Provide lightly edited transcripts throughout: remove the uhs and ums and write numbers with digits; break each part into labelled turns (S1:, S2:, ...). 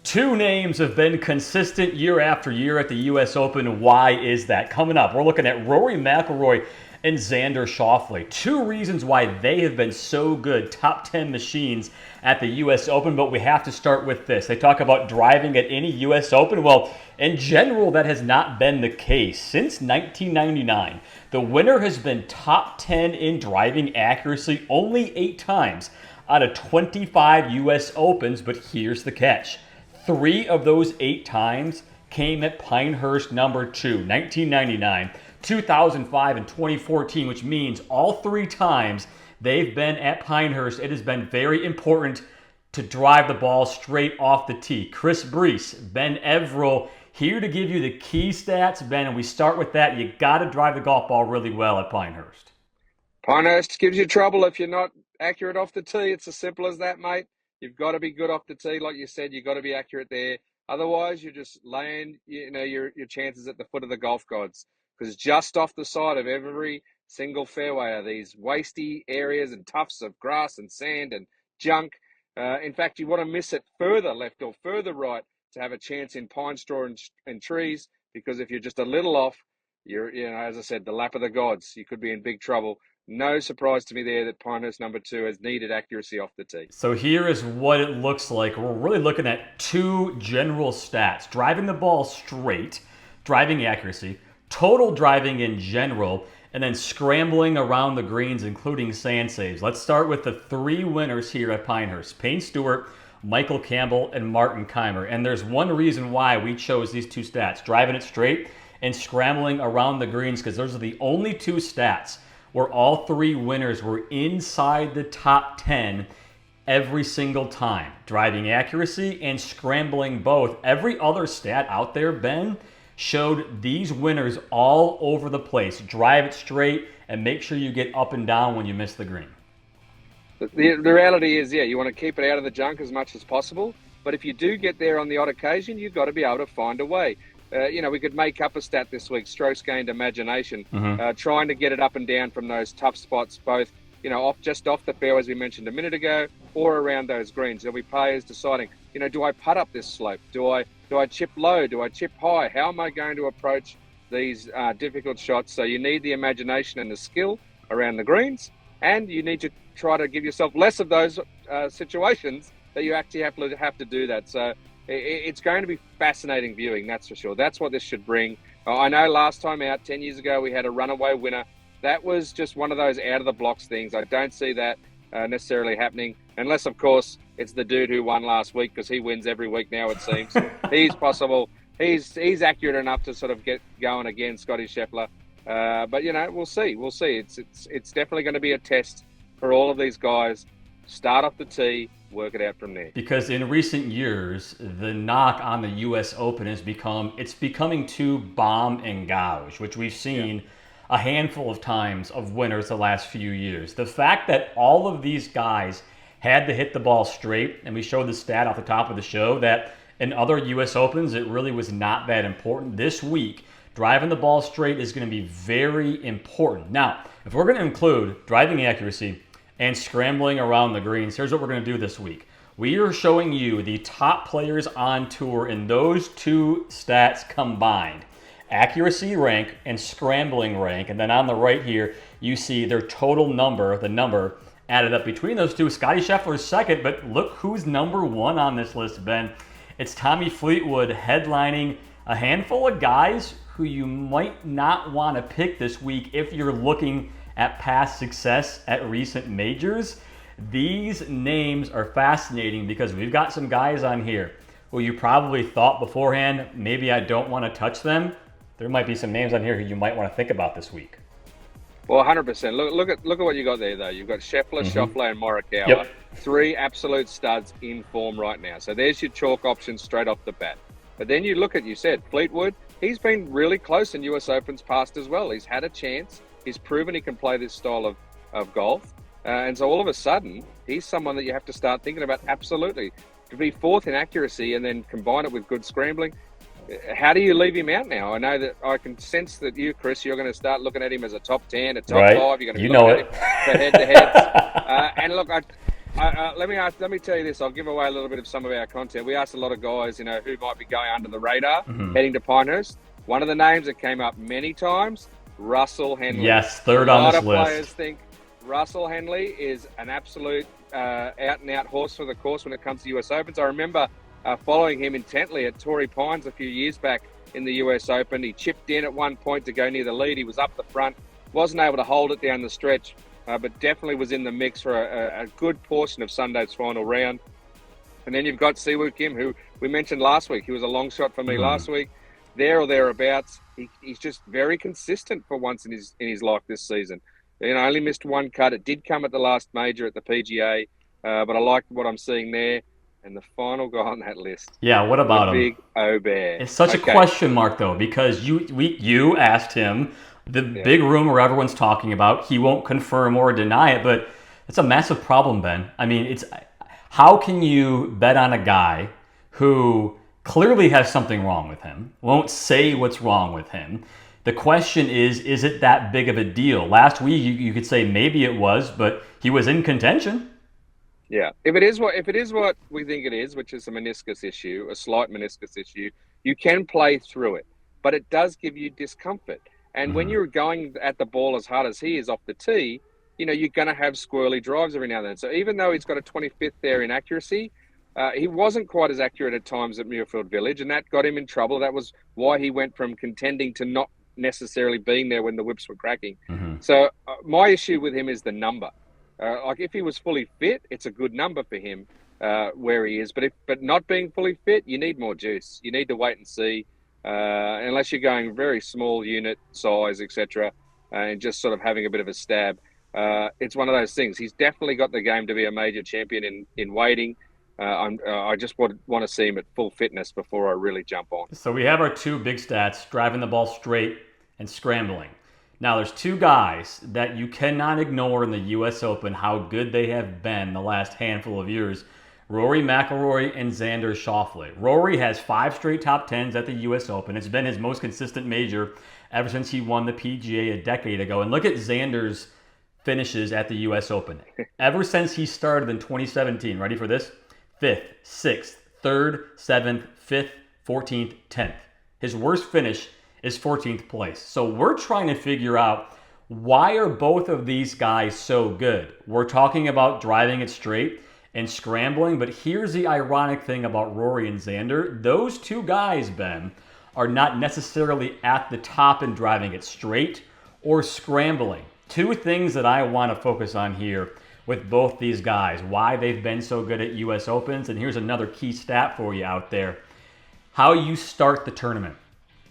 S1: Two names have been consistent year after year at the U.S. Open. Why is that? Coming up, we're looking at Rory McIlroy and Xander Schauffele. Two reasons why they have been so good, top 10 machines at the U.S. Open, but we have to start with this. They talk about driving at any U.S. Open. Well, in general, that has not been the case. Since 1999, the winner has been top 10 in driving accuracy only 8 times out of 25 U.S. Opens, but here's the catch. 3 of those 8 times came at Pinehurst No. 2, 1999, 2005, and 2014, which means all 3 times they've been at Pinehurst, it has been very important to drive the ball straight off the tee. Chris Brees, Ben Everill, here to give you the key stats, Ben, and we start with that. You got to drive the golf ball really well at Pinehurst.
S2: Pinehurst gives you trouble if you're not accurate off the tee. It's as simple as that, mate. You've got to be good off the tee, like you said. You've got to be accurate there. Otherwise, you're just laying, your chances at the foot of the golf gods. Because just off the side of every single fairway are these wasty areas and tufts of grass and sand and junk. In fact, you want to miss it further left or further right to have a chance in pine straw and trees. Because if you're just a little off, you're, as I said, the lap of the gods. You could be in big trouble. No surprise to me there that Pinehurst No. 2 has needed accuracy off the tee.
S1: So here is what it looks like. We're really looking at 2 general stats. Driving the ball straight, driving accuracy, total driving in general, and then scrambling around the greens, including sand saves. Let's start with the 3 winners here at Pinehurst. Payne Stewart, Michael Campbell, and Martin Keimer. And there's one reason why we chose these 2 stats, driving it straight and scrambling around the greens, because those are the only 2 stats where all 3 winners were inside the top 10 every single time. Driving accuracy and scrambling both. Every other stat out there, Ben, showed these winners all over the place. Drive it straight and make sure you get up and down when you miss the green.
S2: The reality is, you want to keep it out of the junk as much as possible. But if you do get there on the odd occasion, you've got to be able to find a way. We could make up a stat this week, strokes gained imagination, trying to get it up and down from those tough spots, both, just off the fairway, as we mentioned a minute ago, or around those greens. There'll be players deciding, do I putt up this slope? Do I chip low? Do I chip high? How am I going to approach these difficult shots? So you need the imagination and the skill around the greens, and you need to try to give yourself less of those situations that you actually have to do that. So it's going to be fascinating viewing, that's for sure. That's what this should bring. I know last time out, 10 years ago, we had a runaway winner. That was just one of those out-of-the-blocks things. I don't see that necessarily happening, unless, of course, it's the dude who won last week, because he wins every week now, it seems. He's possible. He's accurate enough to sort of get going again, Scotty Scheffler. But, we'll see. We'll see. It's definitely going to be a test for all of these guys. Start off the tee, work it out from there.
S1: Because in recent years, the knock on the U.S. Open is becoming too bomb and gouge, which we've seen a handful of times of winners the last few years. The fact that all of these guys had to hit the ball straight, and we showed the stat off the top of the show that in other U.S. Opens, it really was not that important. This week, driving the ball straight is going to be very important. Now, if we're going to include driving accuracy and scrambling around the greens, here's what we're going to do this week. We are showing you the top players on tour in those 2 stats combined. Accuracy rank and scrambling rank. And then on the right here, you see their total number, the number added up between those 2. Scotty Scheffler is second, but look who's number 1 on this list, Ben. It's Tommy Fleetwood headlining a handful of guys who you might not want to pick this week if you're looking at past success at recent majors. These names are fascinating because we've got some guys on here who you probably thought beforehand, maybe I don't want to touch them. There might be some names on here who you might want to think about this week.
S2: Well, 100%. Look at what you got there, though. You've got Scheffler, Schauffele, and Morikawa.
S1: Yep.
S2: 3 absolute studs in form right now. So there's your chalk option straight off the bat. But then you said Fleetwood, he's been really close in US Opens past as well. He's had a chance. He's proven he can play this style of golf. And so all of a sudden, he's someone that you have to start thinking about absolutely. To be 4th in accuracy and then combine it with good scrambling, how do you leave him out now? I know that I can sense that you, Chris, you're going to start looking at him as a top 10, a top 5. You're going to be looking at him for head-to-heads. And look, Let me tell you this. I'll give away a little bit of some of our content. We asked a lot of guys, who might be going under the radar, heading to Pinehurst. One of the names that came up many times, Russell Henley.
S1: Yes, third on this list.
S2: A lot of players think Russell Henley is an absolute out-and-out horse for the course when it comes to US Opens. I remember following him intently at Torrey Pines a few years back in the US Open. He chipped in at one point to go near the lead. He was up the front, wasn't able to hold it down the stretch, but definitely was in the mix for a good portion of Sunday's final round. And then you've got Siwoo Kim, who we mentioned last week. He was a long shot for me last week, there or thereabouts. He's just very consistent for once in his life this season. Only missed one cut. It did come at the last major at the PGA, but I like what I'm seeing there. And the final guy on that list.
S1: Yeah, what about him?
S2: Big O-Bear.
S1: It's such a question mark, though, because you asked him the big rumor everyone's talking about. He won't confirm or deny it, but it's a massive problem, Ben. I mean, how can you bet on a guy who clearly has something wrong with him, won't say what's wrong with him? The question is it that big of a deal? Last week, you could say maybe it was, but he was in contention.
S2: Yeah, if it is what we think it is, which is a meniscus issue, a slight meniscus issue, you can play through it, but it does give you discomfort. And when you're going at the ball as hard as he is off the tee, you're going to have squirrely drives every now and then. So even though he's got a 25th there in accuracy, he wasn't quite as accurate at times at Muirfield Village, and that got him in trouble. That was why he went from contending to not necessarily being there when the whips were cracking. So my issue with him is the number. If he was fully fit, it's a good number for him where he is. But not being fully fit, you need more juice. You need to wait and see, unless you're going very small unit size, etc., and just sort of having a bit of a stab. It's one of those things. He's definitely got the game to be a major champion in waiting. I just want to see him at full fitness before I really jump on.
S1: So we have our two big stats, driving the ball straight and scrambling. Now, there's two guys that you cannot ignore in the U.S. Open, how good they have been the last handful of years. Rory McIlroy and Xander Schauffele. Rory has 5 straight top 10s at the U.S. Open. It's been his most consistent major ever since he won the PGA a decade ago. And look at Xander's finishes at the U.S. Open. Ever since he started in 2017, ready for this? 5th, 6th, 3rd, 7th, 5th, 14th, 10th. His worst finish is 14th place. So we're trying to figure out, why are both of these guys so good? We're talking about driving it straight and scrambling, but here's the ironic thing about Rory and Xander. Those two guys, Ben, are not necessarily at the top in driving it straight or scrambling. Two things that I want to focus on here with both these guys, why they've been so good at US Opens, and here's another key stat for you out there. How you start the tournament.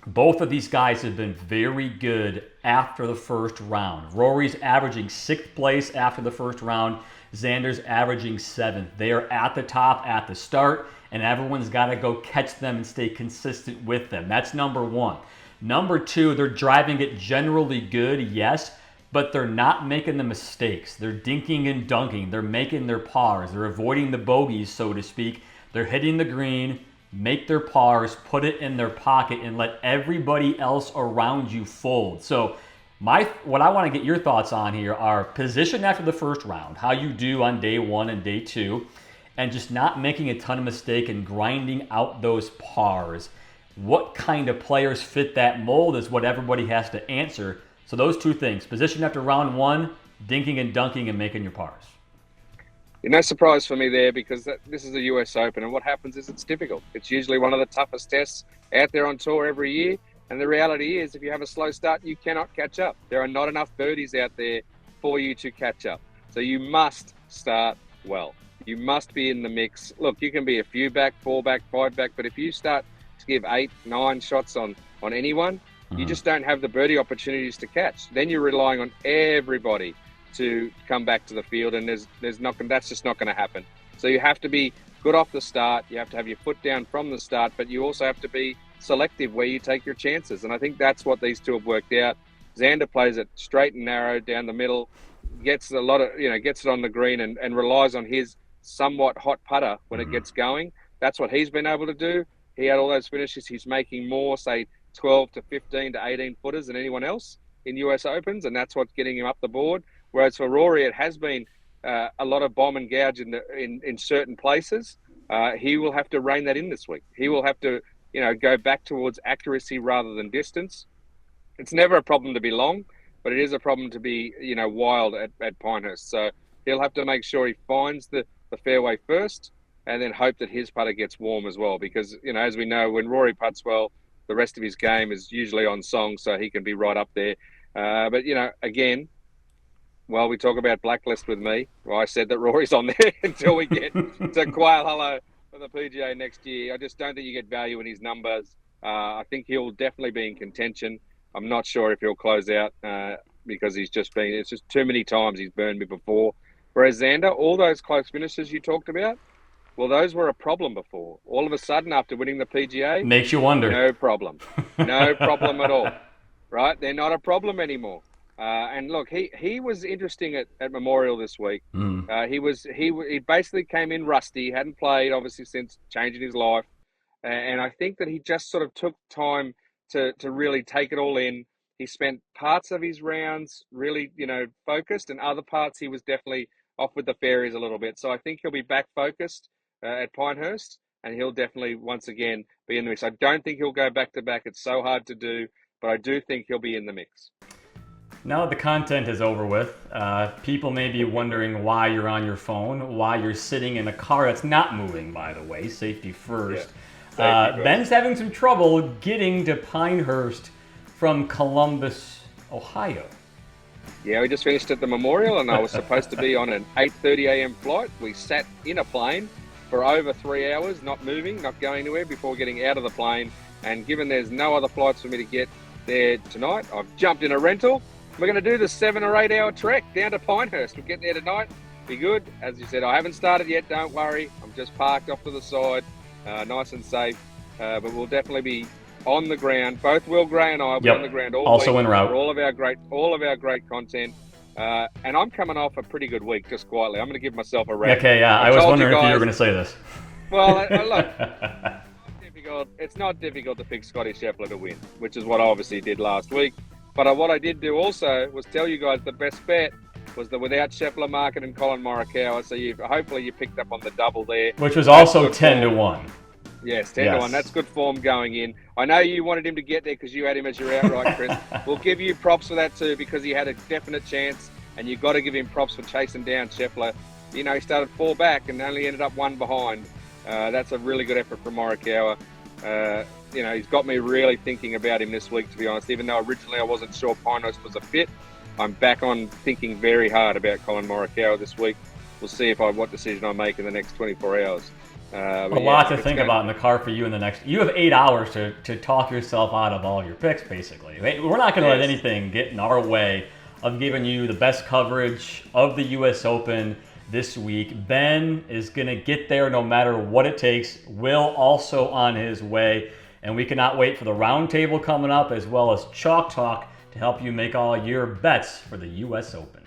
S1: Both of these guys have been very good after the first round. Rory's averaging 6th place after the first round. Xander's averaging 7th. They are at the top at the start, and everyone's got to go catch them and stay consistent with them. That's number one. Number two, they're driving it generally good, yes, but they're not making the mistakes. They're dinking and dunking. They're making their pars. They're avoiding the bogeys, so to speak. They're hitting the green, make their pars, put it in their pocket, and let everybody else around you fold. So what I want to get your thoughts on here are position after the first round, how you do on day 1 and day 2, and just not making a ton of mistake and grinding out those pars. What kind of players fit that mold is what everybody has to answer. So those two things, position after round 1, dinking and dunking and making your pars.
S2: No surprise for me there, because this is the US Open, and what happens is it's difficult. It's usually one of the toughest tests out there on tour every year, and the reality is if you have a slow start, you cannot catch up. There are not enough birdies out there for you to catch up. So you must start well. You must be in the mix. Look, you can be a few back, 4 back, 5 back, but if you start to give 8, 9 shots on anyone, you just don't have the birdie opportunities to catch. Then you're relying on everybody to come back to the field, and that's just not going to happen. So you have to be good off the start. You have to have your foot down from the start, but you also have to be selective where you take your chances. And I think that's what these two have worked out. Xander plays it straight and narrow down the middle, gets it on the green, and relies on his somewhat hot putter when it gets going. That's what he's been able to do. He had all those finishes. He's making more, say, 12 to 15 to 18 footers than anyone else in US Opens, and that's what's getting him up the board. Whereas for Rory, it has been a lot of bomb and gouge in certain places. He will have to rein that in this week. He will have to, go back towards accuracy rather than distance. It's never a problem to be long, but it is a problem to be, wild at Pinehurst. So he'll have to make sure he finds the fairway first and then hope that his putter gets warm as well. Because, as we know, when Rory putts well, the rest of his game is usually on song, so he can be right up there. But, again, while we talk about blacklist with me, I said that Rory's on there until we get to Quail Hollow for the PGA next year. I just don't think you get value in his numbers. I think he'll definitely be in contention. I'm not sure if he'll close out because it's just too many times he's burned me before. Whereas Xander, all those close finishes you talked about, well, those were a problem before. All of a sudden, after winning the PGA,
S1: makes you wonder.
S2: No problem. No problem at all. Right? They're not a problem anymore. And look, he was interesting at Memorial this week. He basically came in rusty. He hadn't played, obviously, since changing his life. And I think that he just sort of took time to really take it all in. He spent parts of his rounds really, focused, and other parts he was definitely off with the fairies a little bit. So I think he'll be back focused at Pinehurst, and he'll definitely once again be in the mix. I don't think he'll go back to back. It's so hard to do, but I do think he'll be in the mix.
S1: Now that the content is over with, people may be wondering why you're on your phone, why you're sitting in a car that's not moving, by the way, safety first. Yeah, safety Ben's having some trouble getting to Pinehurst from Columbus, Ohio.
S2: Yeah, we just finished at the Memorial, and I was supposed to be on an 8:30 a.m. flight. We sat in a plane for over 3 hours, not moving, not going anywhere before getting out of the plane. And given there's no other flights for me to get there tonight, I've jumped in a rental. We're going to do the 7 or 8 hour trek down to Pinehurst. We'll get there tonight. Be good. As you said, I haven't started yet. Don't worry. I'm just parked off to the side, nice and safe. But we'll definitely be on the ground. Both Will Gray and I will be on the ground all
S1: also
S2: week
S1: en route
S2: for all of our great content. And I'm coming off a pretty good week, just quietly. I'm going to give myself a rap.
S1: Okay, yeah. I was wondering if you were going to say this.
S2: Well, look, it's not difficult to pick Scotty Scheffele to win, which is what I obviously did last week. But what I did do also was tell you guys the best bet was the without Scheffele market and Colin Morikawa. So hopefully you picked up on the double there.
S1: Which was also 10-1.
S2: Yes, 10-1. That's good form going in. I know you wanted him to get there because you had him as your outright, Chris. We'll give you props for that too because he had a definite chance, and you've got to give him props for chasing down Scheffele. He started 4 back and only ended up 1 behind. That's a really good effort from Morikawa. He's got me really thinking about him this week, to be honest. Even though originally I wasn't sure Pinehurst was a fit, I'm back on thinking very hard about Colin Morikawa this week. We'll see what decision I make in the next 24 hours.
S1: A lot to think about in the car for you in the next. You have 8 hours to talk yourself out of all your picks, basically. We're not going to let anything get in our way of giving you the best coverage of the U.S. Open this week. Ben is going to get there no matter what it takes. Will also on his way. And we cannot wait for the roundtable coming up as well as Chalk Talk to help you make all your bets for the U.S. Open.